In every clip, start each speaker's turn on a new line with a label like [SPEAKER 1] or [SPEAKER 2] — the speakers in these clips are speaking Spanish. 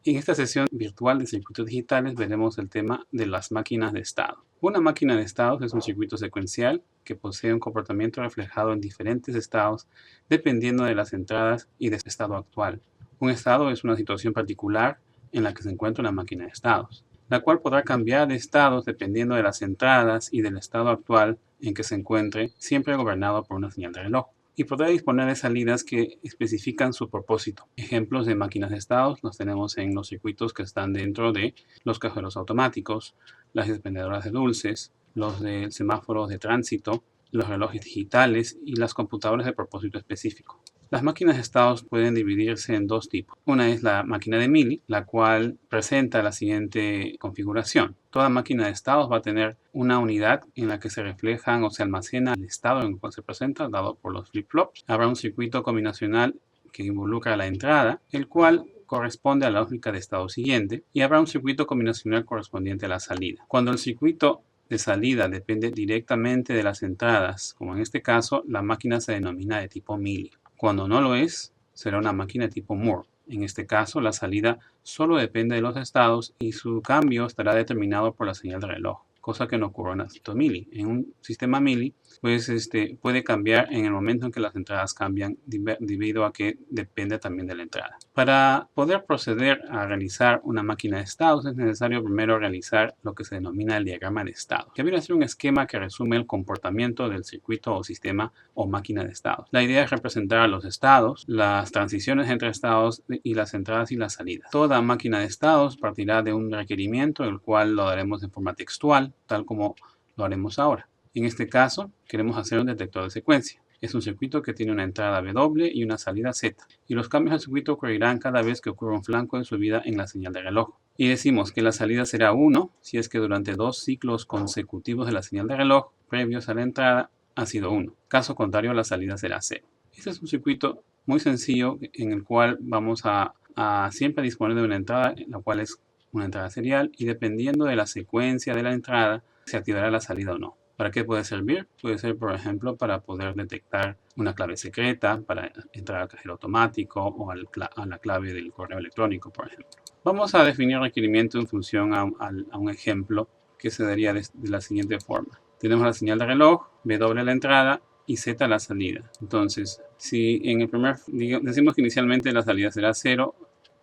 [SPEAKER 1] En esta sesión virtual de circuitos digitales veremos el tema de las máquinas de estado. Una máquina de estados es un circuito secuencial que posee un comportamiento reflejado en diferentes estados dependiendo de las entradas y de su estado actual. Un estado es una situación particular en la que se encuentra una máquina de estados, la cual podrá cambiar de estados dependiendo de las entradas y del estado actual en que se encuentre, siempre gobernado por una señal de reloj, y podrá disponer de salidas que especifican su propósito. Ejemplos de máquinas de estados los tenemos en los circuitos que están dentro de los cajeros automáticos, las expendedoras de dulces, los de semáforos de tránsito, los relojes digitales y las computadoras de propósito específico. Las máquinas de estados pueden dividirse en dos tipos. Una es la máquina de Mili, la cual presenta la siguiente configuración. Toda máquina de estados va a tener una unidad en la que se reflejan o se almacena el estado en el cual se presenta, dado por los flip-flops. Habrá un circuito combinacional que involucra la entrada, el cual corresponde a la lógica de estado siguiente, y habrá un circuito combinacional correspondiente a la salida. Cuando el circuito de salida depende directamente de las entradas, como en este caso, la máquina se denomina de tipo Mili. Cuando no lo es, será una máquina de tipo Moore. En este caso, la salida solo depende de los estados y su cambio estará determinado por la señal de reloj, cosa que no ocurre en el sistema Mili. En un sistema Mili, pues puede cambiar en el momento en que las entradas cambian debido a que depende también de la entrada. Para poder proceder a realizar una máquina de estados es necesario primero realizar lo que se denomina el diagrama de estado, que viene a ser un esquema que resume el comportamiento del circuito o sistema o máquina de estados. La idea es representar los estados, las transiciones entre estados y las entradas y las salidas. Toda máquina de estados partirá de un requerimiento, el cual lo daremos de forma textual, tal como lo haremos ahora. En este caso, queremos hacer un detector de secuencia. Es un circuito que tiene una entrada W y una salida Z, y los cambios al circuito ocurrirán cada vez que ocurra un flanco de subida en la señal de reloj. Y decimos que la salida será 1 si es que durante 2 ciclos consecutivos de la señal de reloj previos a la entrada ha sido 1. Caso contrario, la salida será 0. Este es un circuito muy sencillo en el cual vamos a siempre disponer de una entrada, la cual es una entrada serial, y dependiendo de la secuencia de la entrada, se activará la salida o no. ¿Para qué puede servir? Puede ser, por ejemplo, para poder detectar una clave secreta, para entrar al cajero automático o a la clave del correo electrónico, por ejemplo. Vamos a definir requerimiento en función a un ejemplo que se daría de la siguiente forma. Tenemos la señal de reloj, W la entrada y Z la salida. Entonces, si en el primer, decimos que inicialmente la salida será 0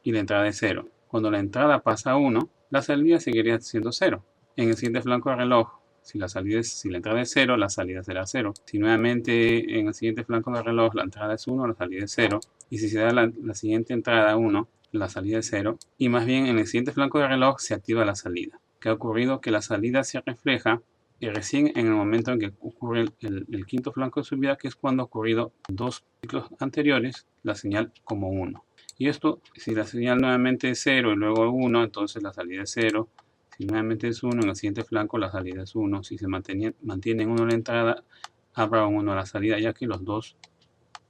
[SPEAKER 1] y la entrada es 0. Cuando la entrada pasa a 1, la salida seguiría siendo 0. En el siguiente flanco de reloj, si la entrada es 0, la salida será 0. Si nuevamente en el siguiente flanco de reloj la entrada es 1, la salida es 0. Y si se da la siguiente entrada 1, la salida es 0. Y más bien en el siguiente flanco de reloj se activa la salida. ¿Qué ha ocurrido? Que la salida se refleja recién en el momento en que ocurre el quinto flanco de subida, que es cuando ha ocurrido 2 ciclos anteriores, la señal como 1. Y esto, si la señal nuevamente es 0 y luego 1, entonces la salida es 0. Si nuevamente es 1, en el siguiente flanco la salida es 1. Si se mantiene en 1 la entrada, habrá un 1 la salida, ya que los dos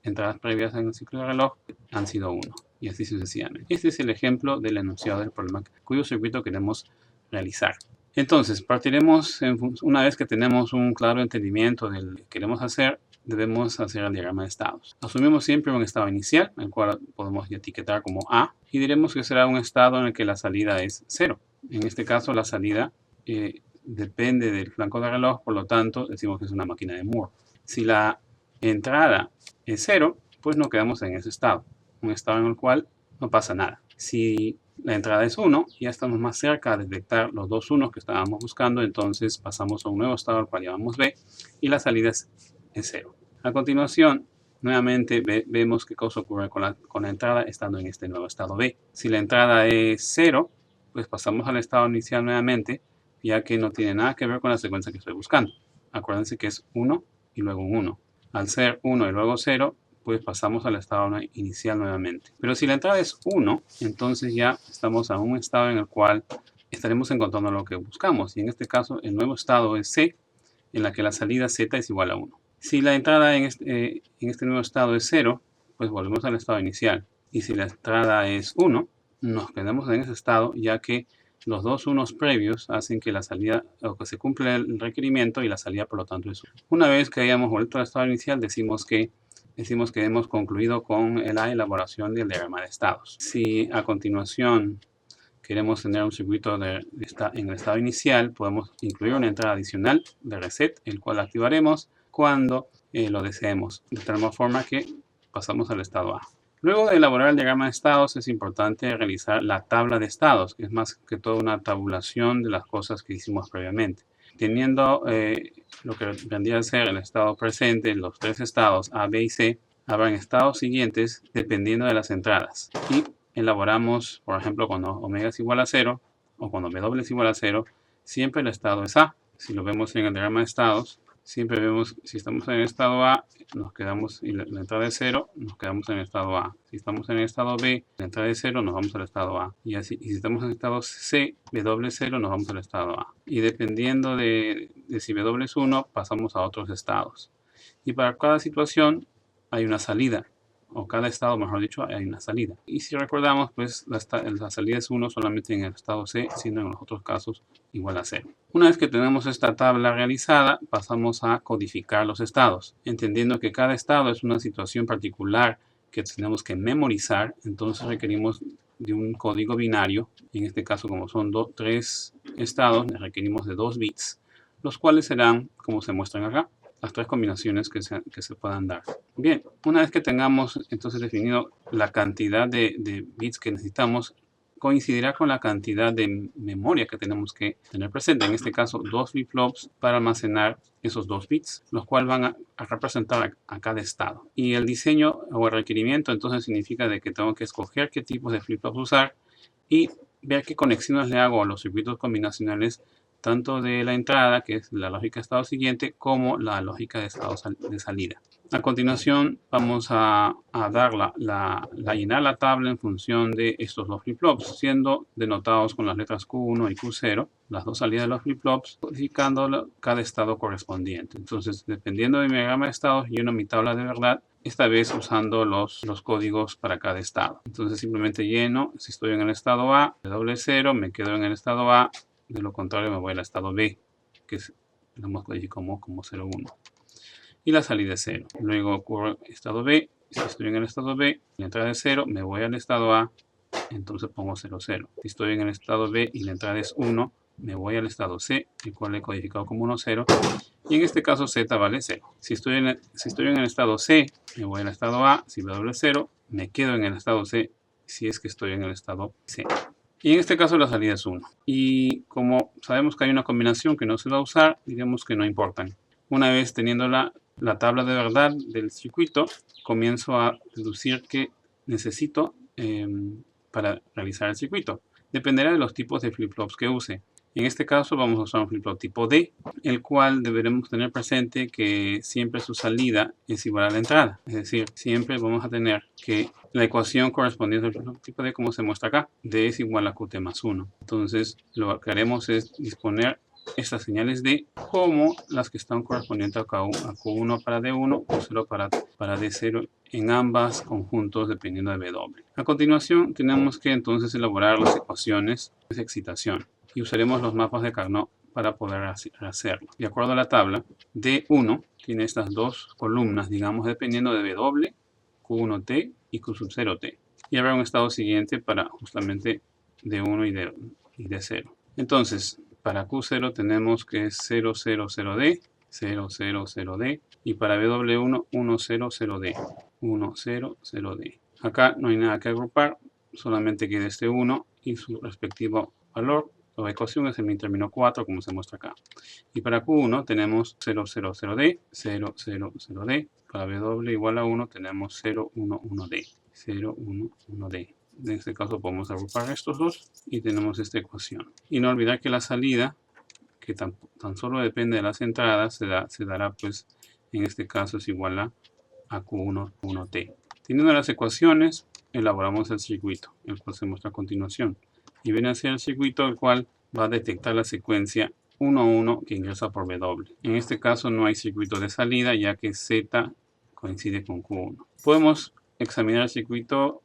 [SPEAKER 1] entradas previas en el ciclo de reloj han sido 1. Y así sucesivamente. Este es el ejemplo del enunciado del problema cuyo circuito queremos realizar. Entonces, partiremos, una vez que tenemos un claro entendimiento de lo que queremos hacer, debemos hacer el diagrama de estados. Asumimos siempre un estado inicial, el cual podemos etiquetar como A, y diremos que será un estado en el que la salida es 0. En este caso, la salida depende del flanco de reloj, por lo tanto, decimos que es una máquina de Moore. Si la entrada es 0, pues nos quedamos en ese estado, un estado en el cual no pasa nada. Si la entrada es 1, ya estamos más cerca de detectar los dos unos que estábamos buscando, entonces pasamos a un nuevo estado al cual llamamos B y la salida es 0. A continuación, nuevamente vemos qué cosa ocurre con la entrada estando en este nuevo estado B. Si la entrada es 0, pues pasamos al estado inicial nuevamente, ya que no tiene nada que ver con la secuencia que estoy buscando. Acuérdense que es 1 y luego un 1. Al ser 1 y luego 0, pues pasamos al estado inicial nuevamente. Pero si la entrada es 1, entonces ya estamos a un estado en el cual estaremos encontrando lo que buscamos. Y en este caso, el nuevo estado es C, en la que la salida Z es igual a 1. Si la entrada en este nuevo estado es 0, pues volvemos al estado inicial. Y si la entrada es 1, nos quedamos en ese estado, ya que los dos unos previos hacen que la salida, o que se cumple el requerimiento y la salida por lo tanto es 1. Una vez que hayamos vuelto al estado inicial, decimos que hemos concluido con la elaboración del diagrama de estados. Si a continuación queremos tener un circuito en el estado inicial, podemos incluir una entrada adicional de reset, el cual activaremos cuando lo deseemos, de tal forma que pasamos al estado A. Luego de elaborar el diagrama de estados, es importante realizar la tabla de estados, que es más que todo una tabulación de las cosas que hicimos previamente. Teniendo lo que vendría a ser el estado presente, los tres estados A, B y C, habrán estados siguientes dependiendo de las entradas. Y elaboramos, por ejemplo, cuando omega es igual a 0 o cuando W es igual a 0, siempre el estado es A. Si lo vemos en el diagrama de estados, siempre vemos, si estamos en el estado A, nos quedamos, y la entrada es 0, nos quedamos en el estado A. Si estamos en el estado B, la entrada es 0, nos vamos al estado A. Y si estamos en el estado C, W es 0, nos vamos al estado A. Y dependiendo de si W es 1, pasamos a otros estados. Y para cada situación hay una salida, o cada estado, mejor dicho, hay una salida. Y si recordamos, pues la salida es 1 solamente en el estado C, siendo en los otros casos igual a 0. Una vez que tenemos esta tabla realizada, pasamos a codificar los estados, entendiendo que cada estado es una situación particular que tenemos que memorizar. Entonces requerimos de un código binario. En este caso, como son 3 estados, requerimos de 2 bits, los cuales serán, como se muestran acá, las 3 combinaciones que se puedan dar. Bien, una vez que tengamos entonces definido la cantidad de bits que necesitamos, coincidirá con la cantidad de memoria que tenemos que tener presente. En este caso, 2 flip-flops para almacenar esos 2 bits, los cuales van a representar a cada estado. Y el diseño o el requerimiento entonces significa de que tengo que escoger qué tipos de flip-flops usar y ver qué conexiones le hago a los circuitos combinacionales, tanto de la entrada, que es la lógica de estado siguiente, como la lógica de estado de salida. A continuación vamos a llenar la tabla en función de estos dos flip-flops, siendo denotados con las letras Q1 y Q0, las dos salidas de los flip-flops, codificando cada estado correspondiente. Entonces, dependiendo de mi diagrama de estados, lleno mi tabla de verdad, esta vez usando los códigos para cada estado. Entonces simplemente lleno, si estoy en el estado A, W0, me quedo en el estado A, de lo contrario me voy al estado B, que lo hemos codificado como 0,1. Y la salida es 0. Luego ocurre estado B, si estoy en el estado B, la entrada es 0, me voy al estado A, entonces pongo 0, 0. Si estoy en el estado B y la entrada es 1, me voy al estado C, el cual he codificado como 1, 0. Y en este caso Z vale 0. Si estoy en el estado C, me voy al estado A, si W es 0, me quedo en el estado C, si es que estoy en el estado C. Y en este caso la salida es 1. Y como sabemos que hay una combinación que no se va a usar, digamos que no importan. Una vez teniendo la tabla de verdad del circuito, comienzo a deducir qué necesito para realizar el circuito. Dependerá de los tipos de flip-flops que use. En este caso vamos a usar un flip-flop tipo D, el cual deberemos tener presente que siempre su salida es igual a la entrada. Es decir, siempre vamos a tener que la ecuación correspondiente al flip-flop tipo D, como se muestra acá, D es igual a QT más 1. Entonces lo que haremos es disponer estas señales D como las que están correspondientes a Q1 para D1, Q0 para D0 en ambas conjuntos dependiendo de W. A continuación tenemos que entonces elaborar las ecuaciones de excitación y usaremos los mapas de Carnot para poder hacerlo. De acuerdo a la tabla, D1 tiene estas dos columnas, digamos, dependiendo de W, Q1T y Q0T. Y habrá un estado siguiente para justamente D1 y D0. Entonces, para Q0 tenemos que es 0, 0, 0D, 0, 0, 0D, y para W1, 1, 0, 0D, 1, 0, 0D. Acá no hay nada que agrupar, solamente queda este 1 y su respectivo valor. La ecuación es el min término 4, como se muestra acá. Y para Q1 tenemos 0, 0, 0D, 0, 0, 0D. Para W igual a 1 tenemos 0, 1, 1D, 0, 1, 1D. En este caso podemos agrupar estos dos y tenemos esta ecuación. Y no olvidar que la salida, que tan solo depende de las entradas, se dará pues en este caso es igual a Q1, 1T. Teniendo las ecuaciones, elaboramos el circuito, el cual se muestra a continuación. Y viene a ser el circuito el cual va a detectar la secuencia 1, 1 que ingresa por W. En este caso no hay circuito de salida ya que Z coincide con Q1. Podemos examinar el circuito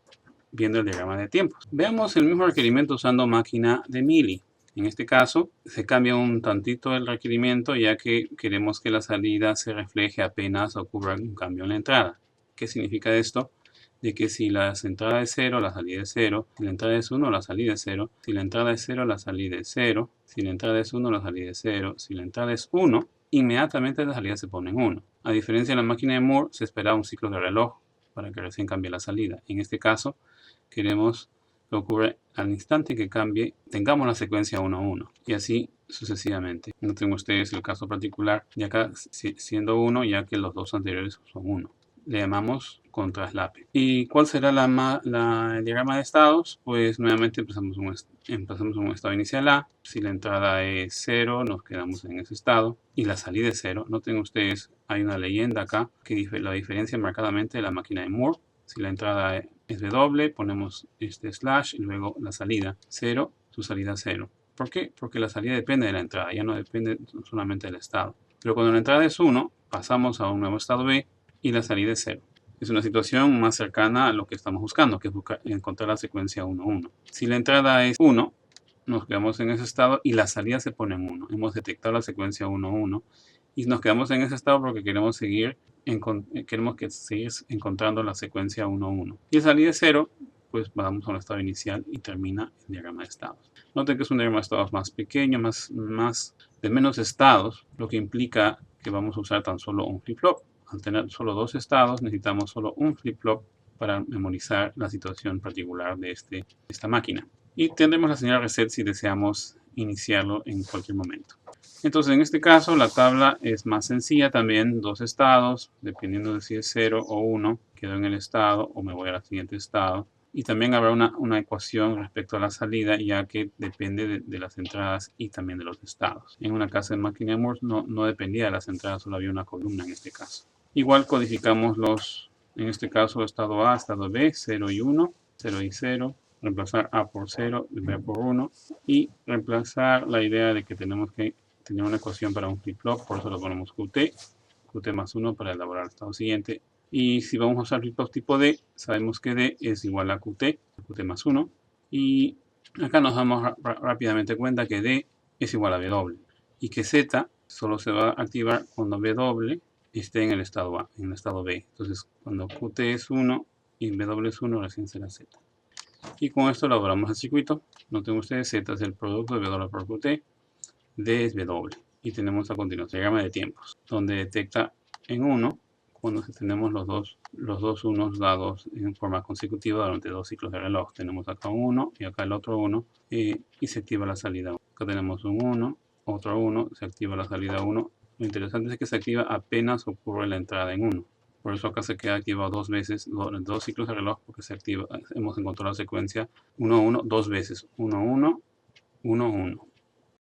[SPEAKER 1] viendo el diagrama de tiempos. Veamos el mismo requerimiento usando máquina de Mealy. En este caso, se cambia un tantito el requerimiento ya que queremos que la salida se refleje apenas ocurra un cambio en la entrada. ¿Qué significa esto? de que si la entrada es 0, la salida es 0, si la entrada es 1, la salida es 0, si la entrada es 0, la salida es 0, si la entrada es 1, la salida es 0, si la entrada es 1, inmediatamente la salida se pone en 1. A diferencia de la máquina de Moore, se espera un ciclo de reloj para que recién cambie la salida. En este caso, queremos que ocurra al instante que cambie, tengamos la secuencia 1, 1, y así sucesivamente. Noten ustedes el caso particular, y acá siendo 1, ya que los dos anteriores son 1. Le llamamos contraslape. ¿Y cuál será el diagrama de estados? Pues nuevamente empezamos un estado inicial A. Si la entrada es 0, nos quedamos en ese estado. Y la salida es 0. Noten ustedes, hay una leyenda acá que la diferencia marcadamente de la máquina de Moore. Si la entrada es W, ponemos este slash y luego la salida 0, su salida 0. ¿Por qué? Porque la salida depende de la entrada, ya no depende solamente del estado. Pero cuando la entrada es 1, pasamos a un nuevo estado B y la salida es 0. Es una situación más cercana a lo que estamos buscando, que es encontrar la secuencia 1, 1. Si la entrada es 1, nos quedamos en ese estado y la salida se pone en 1. Hemos detectado la secuencia 1, 1 y nos quedamos en ese estado porque queremos seguir encontrando la secuencia 1, 1. Y la salida es 0, pues vamos a un estado inicial y termina el diagrama de estados. Noten que es un diagrama de estados más pequeño, de menos estados, lo que implica que vamos a usar tan solo un flip-flop. Al tener solo dos estados, necesitamos solo un flip-flop para memorizar la situación particular de esta máquina. Y tendremos la señal reset si deseamos iniciarlo en cualquier momento. Entonces, en este caso, la tabla es más sencilla también, dos estados, dependiendo de si es 0 o 1, quedo en el estado o me voy al siguiente estado. Y también habrá una ecuación respecto a la salida, ya que depende de las entradas y también de los estados. En una casa de máquina de Moore no dependía de las entradas, solo había una columna en este caso. Igual codificamos en este caso, estado A, estado B, 0 y 1, 0 y 0. Reemplazar A por 0, B por 1 y reemplazar la idea de que tenemos que tener una ecuación para un flip-flop, por eso lo ponemos QT más 1 para elaborar el estado siguiente. Y si vamos a usar flip-flop tipo D, sabemos que D es igual a QT más 1. Y acá nos damos rápidamente cuenta que D es igual a W y que Z solo se va a activar cuando W esté en el estado A, en el estado B. Entonces, cuando QT es 1 y W es 1, recién será Z. Y con esto elaboramos el circuito. Noten ustedes, Z es el producto de W por QT, D es W. Y tenemos a continuación el diagrama de tiempos, donde detecta en 1 cuando tenemos los dos unos dados en forma consecutiva durante dos ciclos de reloj. Tenemos acá un 1 y acá el otro 1 y se activa la salida 1. Acá tenemos un 1, otro 1, se activa la salida 1. Lo interesante es que se activa apenas ocurre la entrada en 1. Por eso acá se queda activado dos veces, dos ciclos de reloj, porque se activa, hemos encontrado la secuencia 1, 1, dos veces, 1, 1, 1, 1.